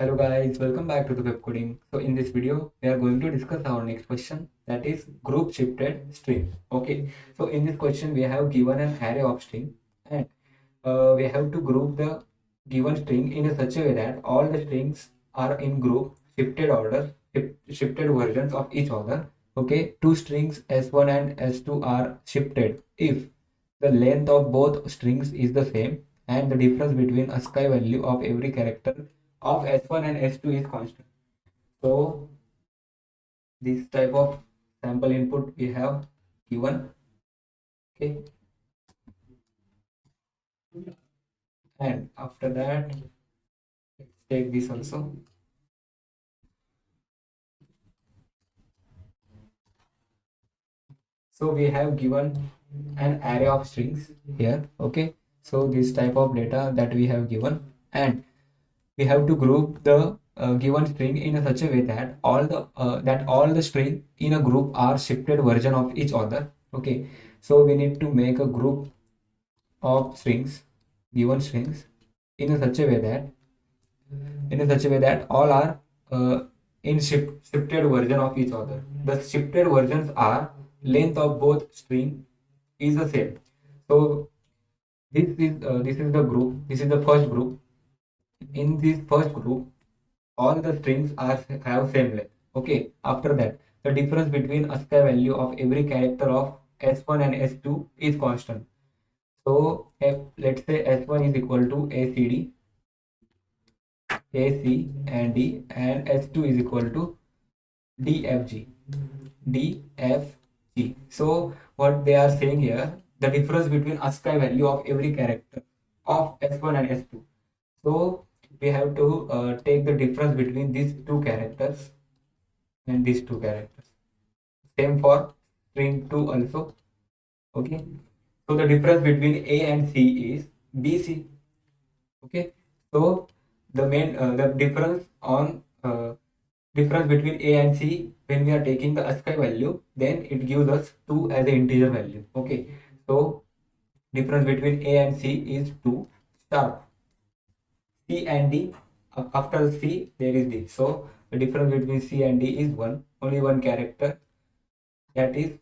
Hello guys, welcome back to the Pepcoding. So in this video, we are going to discuss our next question, that is group shifted string. Okay, so in this question, we have given an array of string, and we have to group the given string in such a way that all the strings are in group shifted order, shifted versions of each other. Okay, two strings S1 and S2 are shifted if the length of both strings is the same and the difference between ASCII value of every character of S1 and S2 is constant. So this type of sample input we have given. Okay, and after that, let's take this also. So we have given an array of strings here. Okay, so this type of data that we have given, and we have to group the given string in such a way that all the string in a group are shifted version of each other. Okay, so we need to make a group of strings, given strings, in a such a way that all are uh, in shifted version of each other. The shifted versions are length of both string is the same. So this is the group. This is the first group. In this first group, all the strings are have same length. Okay. After that, the difference between ASCII value of every character of S1 and S2 is constant. So if let's say S1 is equal to ACD, AC and D, and S2 is equal to DFG, DFG. So what they are saying here, the difference between ASCII value of every character of S1 and S2. So we have to take the difference between these two characters and these two characters. Same for string 2 also. Okay. So the difference between A and C is BC. Okay. So the difference between A and C, when we are taking the ASCII value, then it gives us 2 as an integer value. Okay. So difference between A and C is 2 star. C and D, after C there is D. So the difference between C and D is 1, only one character, that is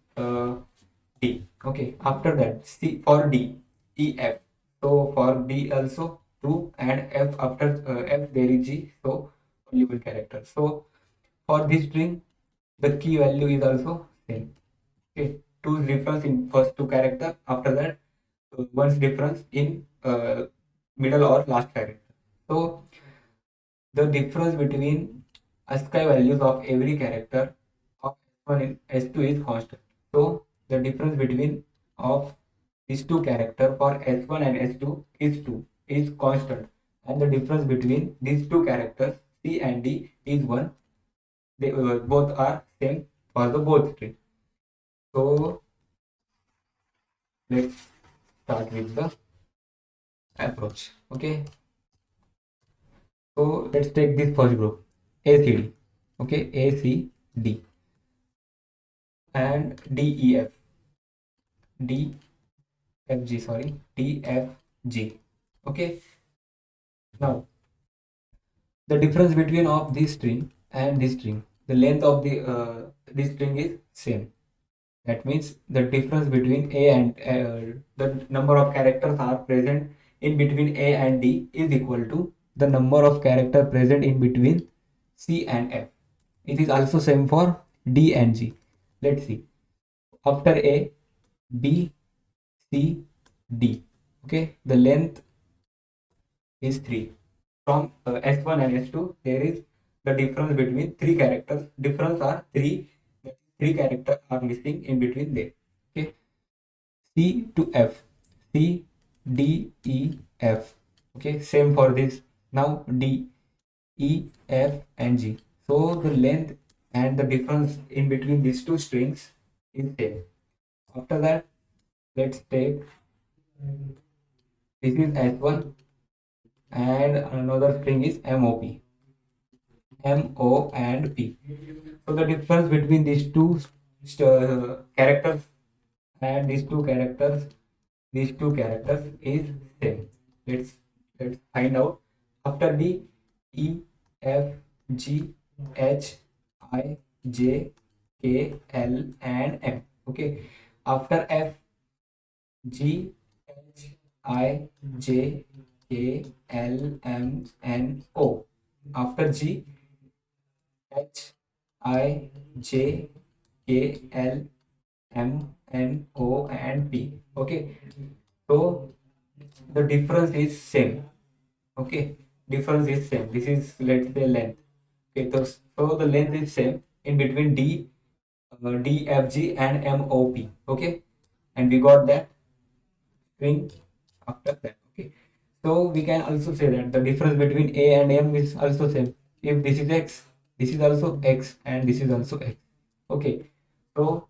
D. Okay, after that C for D, E, F. So for D also 2, and F, after F there is G, so only one character. So for this string, the key value is also same. Okay, 2 difference in first two character, after that one's difference in middle or last character. So the difference between ASCII values of every character of S1 and S2 is constant. So the difference between of these two characters for S1 and S2 is constant, and the difference between these two characters C and D is 1. They both are same for the both strings. So let's start with the approach. Okay, so let's take this first group, ACD. Okay, ACD and DEF, DFG, sorry, DFG. Okay, now the difference between of this string and this string, the length of the this string is same. That means the difference between A and the number of characters are present in between A and D is equal to the number of character present in between C and F. It is also same for D and G. Let's see. After A, B, C, D. Okay, the length is 3. From S1 and S2, there is the difference between 3 characters. Difference are 3. 3 characters are missing in between there. Okay, C to F, C, D, E, F. Okay, same for this. Now D, E, F, and G. So the length and the difference in between these two strings is same. After that, let's take this is S1 and another string is MOP. MO and P. So the difference between these two characters and these two characters is same. Let's find out. After the E, F, G, H, I, J, K, L, and M. Okay. After F, G, H, I, J, K, L, M, N, O. After G, H, I, J, K, L, M, N, O, and P. Okay. So the difference is same. Okay. Difference is same. This is, let's say, length. Okay. So the length is same in between D, F, G, and M, O, P. Okay. And we got that string after that. Okay. So we can also say that the difference between A and M is also same. If this is X, this is also X, and this is also X. Okay. So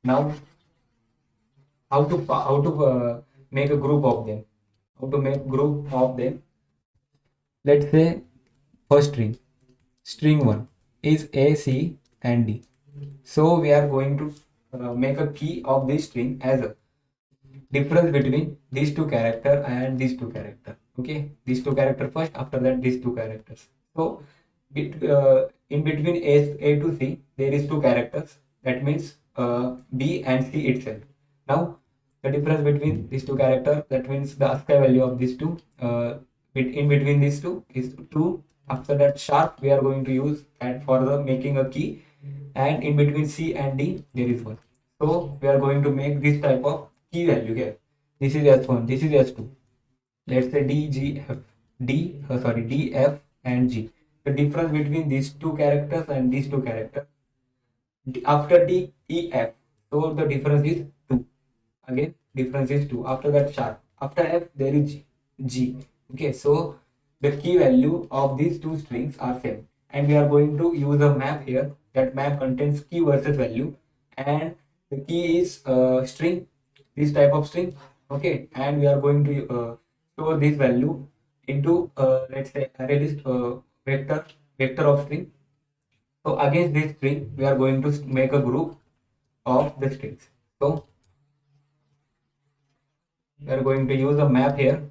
now how to make a group of them? How to make group of them? Let's say first string one is A, C, and D. So we are going to make a key of this string as a difference between these two character and these two character. Okay, these two character first, after that these two characters. So in between A to C there is two characters, that means B and C itself. Now the difference between these two characters, that means the ASCII value of these two, in between these two is 2. After that sharp we are going to use and for the making a key, and in between C and D there is 1. So we are going to make this type of key value here. This is S1, this is S2. Let's say D, G, F, D, F, and G. The difference between these two characters and these two characters, after D, E, F. So the difference is 2. Again, difference is 2. After that sharp. After F, there is G. Okay, so the key value of these two strings are same. And we are going to use a map here. That map contains key versus value. And the key is string, this type of string. Okay, and we are going to store this value into let's say array list vector of string. So against this string, we are going to make a group of the strings. So we are going to use a map here,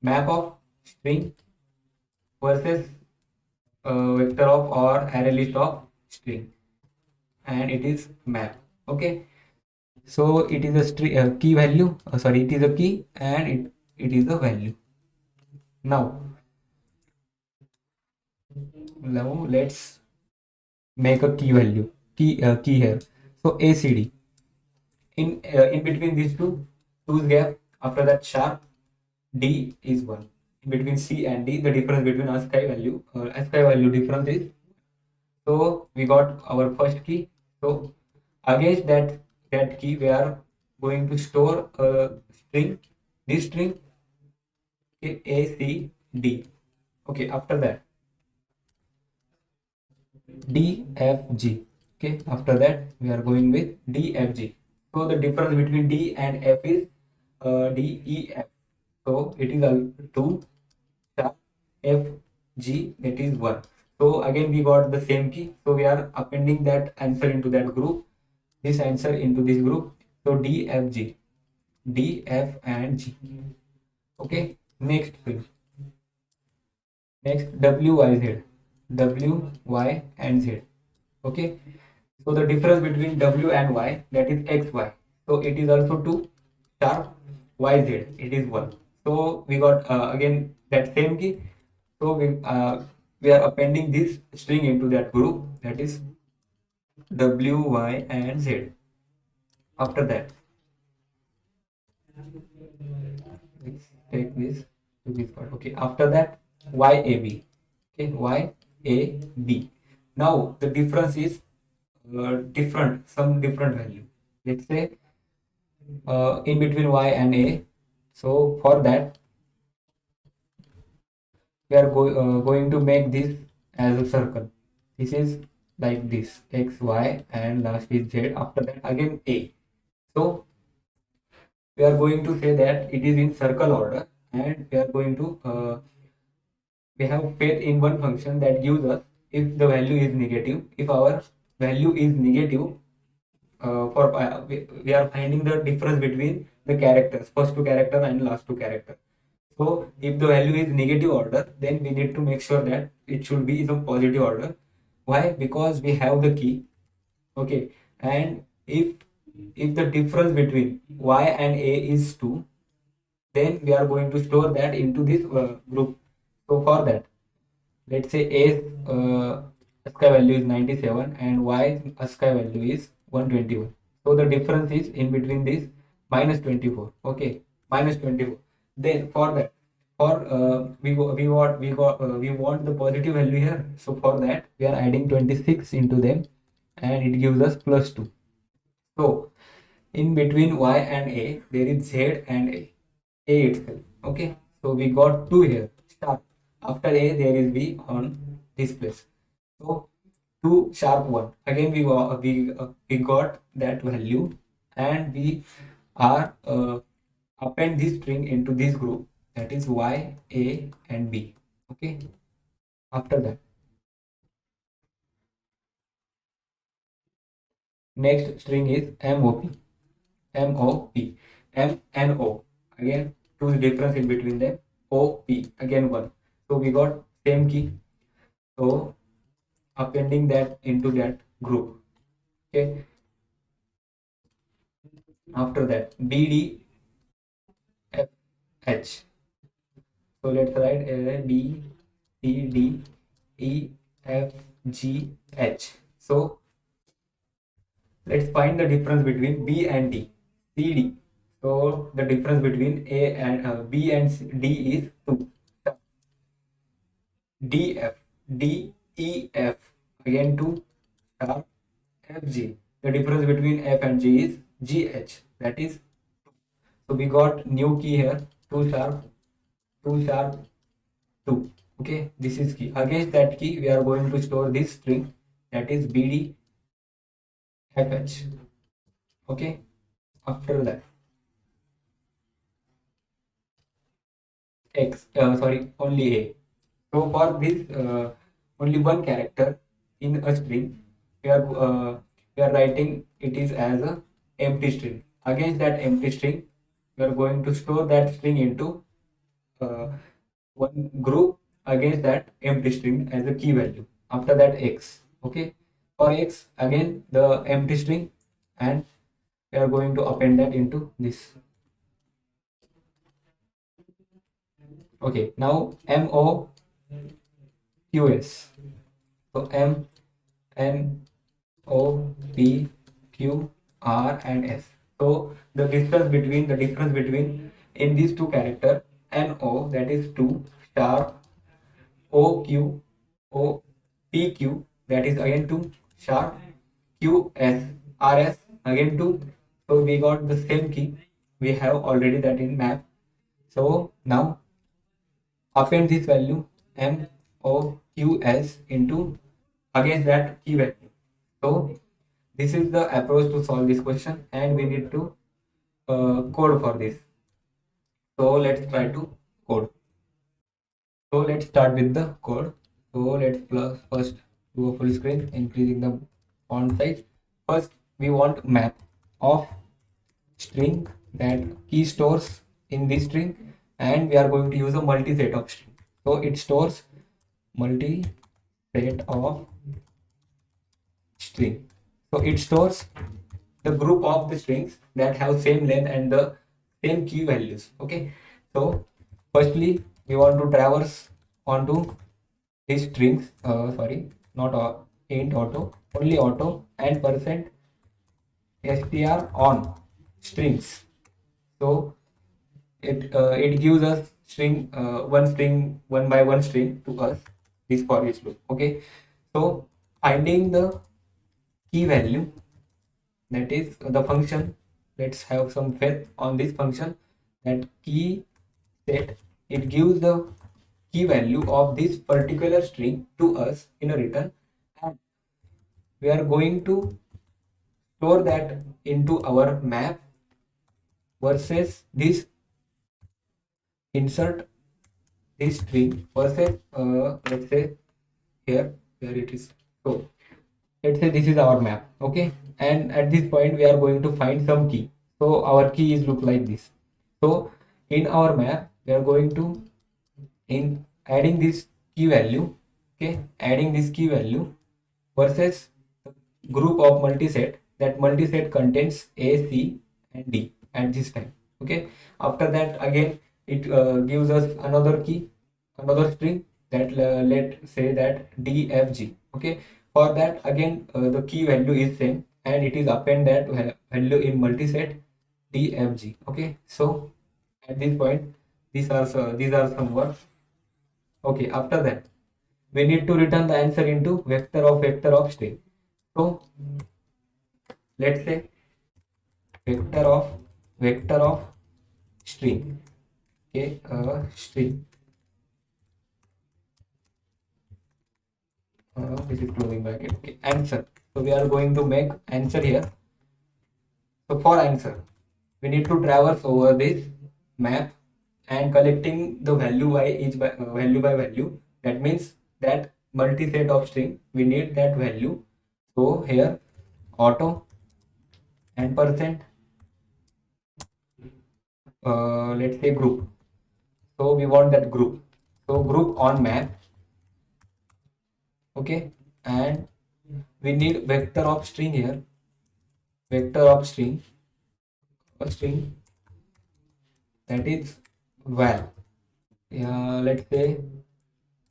map of string versus vector of or array list of string, and it is map. Okay, so it is a string key value. Sorry, it is a key and it is a value. Now let's make a key value key here. So ACD in between these two's gap. After that sharp D is 1. In between C and D, the difference between ASCII value difference is. So we got our first key. So against that key, we are going to store a string. This string, okay, A, C, D. Okay, after that D, F, G. Okay, after that we are going with D, F, G. So the difference between D and F is D, E, F. So it is 2 sharp F, G, that is 1. So again we got the same key. So we are appending that answer into that group, this answer into this group. So D, F, G, D, F, and G. Okay, next thing. Next W, Y, Z. W, Y, and Z. Okay, so the difference between W and Y, that is X, Y. So it is also 2 sharp Y, Z, it is 1. So we got again that same key. So we are appending this string into that group, that is W, Y, and Z. After that, let's take this to this part. Okay, after that YAB. Okay, YAB. Now the difference is some different value. Let's say in between Y and A. So for that we are going to make this as a circle. This is like this, X, Y, and last is Z. After that again A. So we are going to say that it is in circle order, and we are going to we have faith in one function that gives us if the value is negative. If our value is negative, we are finding the difference between the characters, first two character and last two character. So if the value is negative order, then we need to make sure that it should be in a positive order. Why? Because we have the key. Okay, and if the difference between y and a is 2, then we are going to store that into this group. So for that, let's say a ASCII value is 97 and y ASCII value is 121. So the difference is in between this minus 24. Okay, minus 24. Then for that, for we want the positive value here. So for that, we are adding 26 into them, and it gives us plus 2. So in between y and a, there is z and a itself. Okay, so we got 2 here. Start. After a, there is b on this place. So 2 sharp 1. Again, we got that value, and we are append this string into this group, that is y, a, and b. Okay. After that, next string is mop. MOP. M and O. Again, two difference in between them. OP. Again, 1. So we got same key. So appending that into that group. Okay. After that, BD, F, H. So let's write B, C, D, E, F, G, H. So let's find the difference between B and D. C, D. So the difference between A and B and D is 2. DF, DEF, again 2 sharp FG. The difference between F and G is GH. That is, so we got new key here, 2 sharp, 2 sharp, 2. Okay, this is key. Against that key, we are going to store this string, that is BD FH. Okay, after that, only A. So for this, only one character in a string, we are writing it is as a empty string. Against that empty string, we are going to store that string into uh, one group against that empty string as a key value. After that, x. Okay, for x again the empty string, and we are going to append that into this. Okay, now MOQS. So M N O P Q R and S. So the difference between in these two character NO, that is 2 sharp, OQ that is again 2 sharp, QS again 2. So we got the same key. We have already that in map. So now append this value MOQS into against that key value. So this is the approach to solve this question, and we need to code for this. So let's try to code. So let's start with the code. So let's first do a full screen, increasing the font size. First, we want map of string that key stores in this string, and we are going to use a multi-set of string. So it stores multi-set of string. So it stores the group of the strings that have same length and the same key values. Okay, so firstly we want to traverse onto these strings, not int auto, only auto, and percent str on strings. So it gives us string one by one string to us, this for each loop. Okay, so finding the key value, that is the function. Let's have some faith on this function, that key set, it gives the key value of this particular string to us in a return, and we are going to store that into our map versus this insert this string versus let's say here where it is. So let's say this is our map. Okay, and at this point we are going to find some key. So our key is look like this. So in our map we are going to in adding this key value, okay, adding this key value versus group of multiset. That multiset contains A, C, and D at this time. Okay. After that, again, it gives us another key, another string that let's say that D, F, G. Okay. For that, again, the key value is same, and it is append that value in multiset D, F, G. Okay. So at this point, these are some words. Okay. After that, we need to return the answer into vector of string. So let's say vector of string. Okay, string. This is closing bracket. Okay, answer. So we are going to make answer here. So for answer, we need to traverse over this map and collecting the value by value by value. That means that multi-set of string, we need that value. So here auto and percent, let's say group. So we want that group. So group on map. Okay, and we need vector of string here. Vector of string, a string that is val. Yeah, let's say,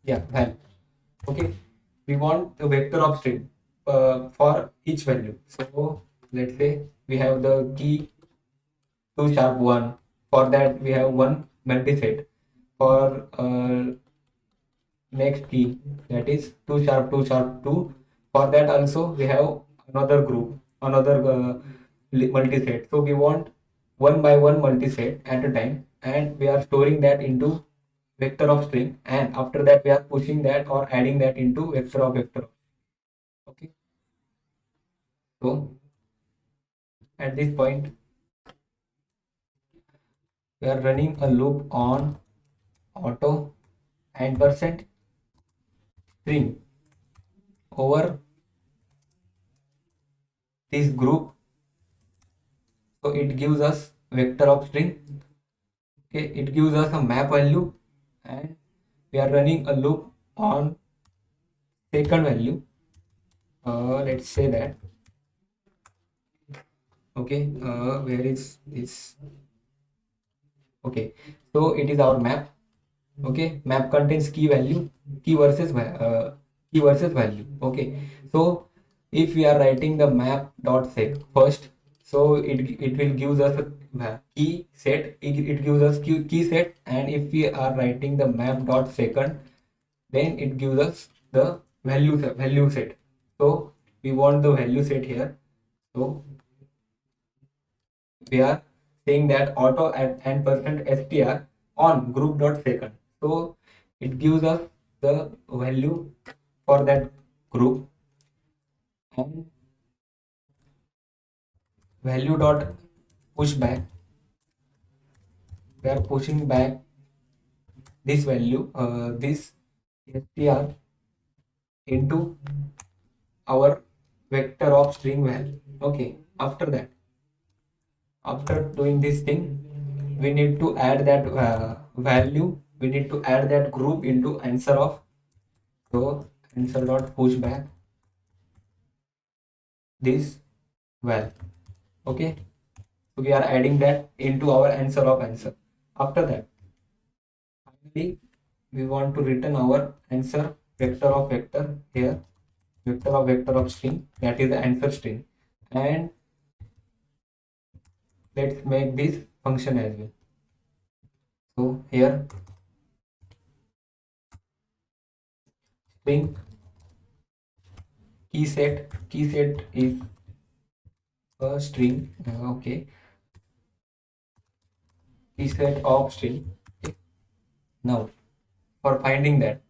yeah, val. Okay, we want the vector of string for each value. So let's say we have the key 2 sharp 1. For that we have one multiset. For next key, that is 2 sharp 2 sharp 2. For that also we have another group, another multiset. So we want one by one multiset at a time, and we are storing that into vector of string, and after that we are pushing that or adding that into vector. Okay, so at this point we are running a loop on auto and percent string over this group. So it gives us vector of string. Okay, it gives us a map value, and we are running a loop on second value. Let's say that. Okay, where is this? Okay, so it is our map. Okay, map contains key value, key versus value. Okay, so if we are writing the map dot sec first, so it will gives us a key set. It gives us key set, and if we are writing the map dot second, then it gives us the value set. So we want the value set here. So we are saying that auto and percent str on group dot second. So it gives us the value for that group, and value dot push back. We are pushing back this value, this str into our vector of string value. Okay, after doing this thing, we need to add that value, we need to add that group into answer of. So answer dot push back this val. Okay, so we are adding that into our answer of answer. After that, finally we want to return our answer vector of vector here, vector of string, that is the answer string, and let's make this function as well. So here string key set is a string. Okay, key set of string. Okay. Now for finding that,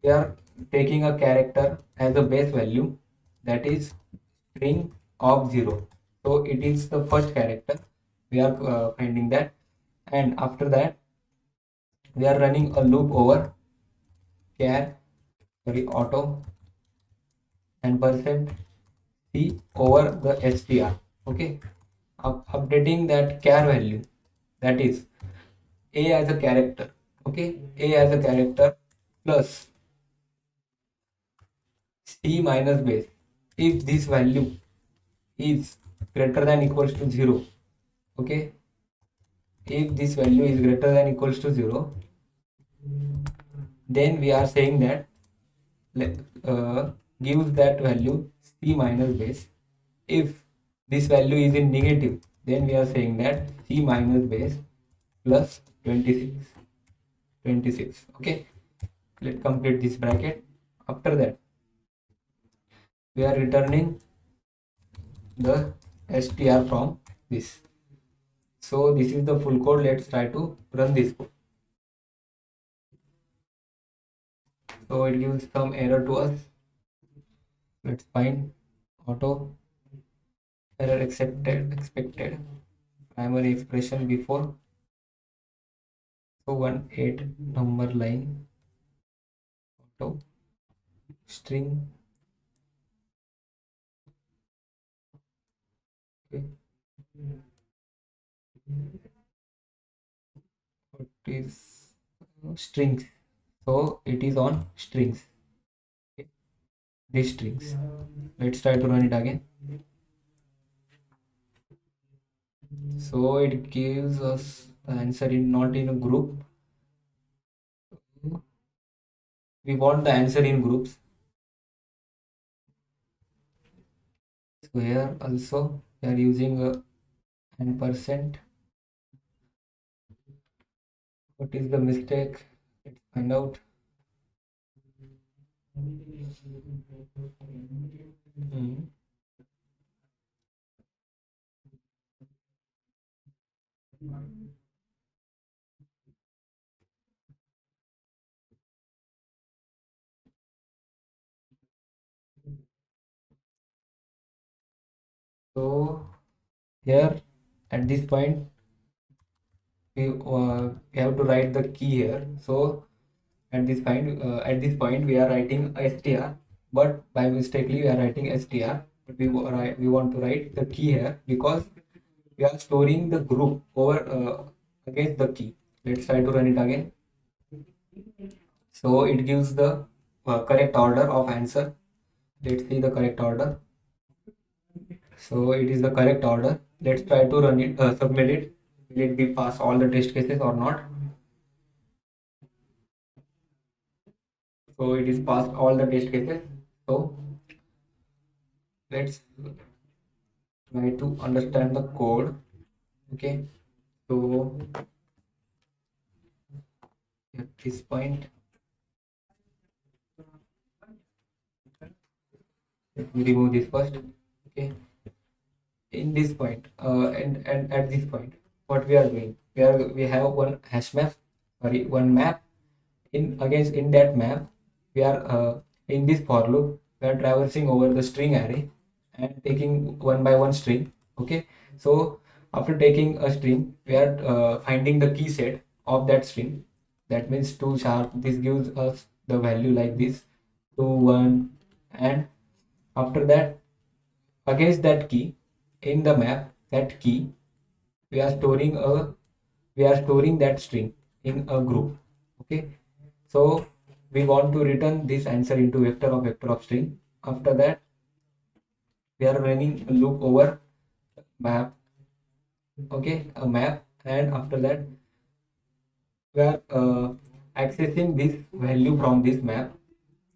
we are taking a character as a base value, that is string of 0. So it is the first character. We are finding that, and after that we are running a loop over char, sorry, auto and percent c over the str. Okay, updating that char value, that is a as a character. Okay, a as a character plus c minus base. If this value is greater than equals to 0, okay, if this value is greater than equals to 0, then we are saying that gives that value c minus base. If this value is in negative, then we are saying that c minus base plus 26. Okay, let's complete this bracket. After that, we are returning the str from this. So this is the full code. Let's try to run this code. So it gives some error to us. Let's find auto error expected primary expression before. So 18 number line auto string. Okay. What is strings? So it is on strings. Okay. These strings. Let's try to run it again. So it gives us the answer in not in a group. We want the answer in groups. So here also we are using a %. What is the mistake? Let's find out. So here at this point we have to write the key here. So at this point we are writing str, but by mistakenly we are writing str, but we want to write the key here because we are storing the group over against the key. Let's try to run it again. So it gives the correct order of answer. Let's see the correct order. So it is the correct order. Let's try to run it, submit it. Will it be pass all the test cases or not? So it is passed all the test cases. So let's try to understand the code. Okay. So at this point, let me remove this first. Okay. In this point, and at this point, what we are doing, we have one hash map, sorry, one map. In that map, we are in this for loop. We are traversing over the string array and taking one by one string. Okay. So after taking a string, we are finding the key set of that string. That means 2 sharp. This gives us the value like this, 2 1, and after that, against that key in the map, that key, we are storing that string in a group. Okay. So we want to return this answer into vector of string. After that, we are running a loop over map. Okay, a map, and after that we are accessing this value from this map.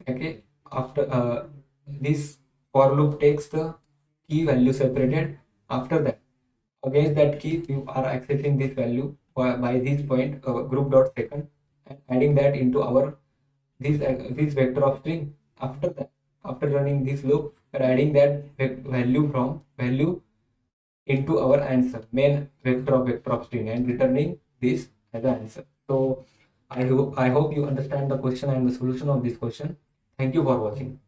Okay, after this for loop takes the key value separated. After that, against that key we are accessing this value by this point group dot second and adding that into our this vector of string. After that, after running this loop, we are adding that value into our answer main vector of string and returning this as an answer. So I hope you understand the question and the solution of this question. Thank you for watching.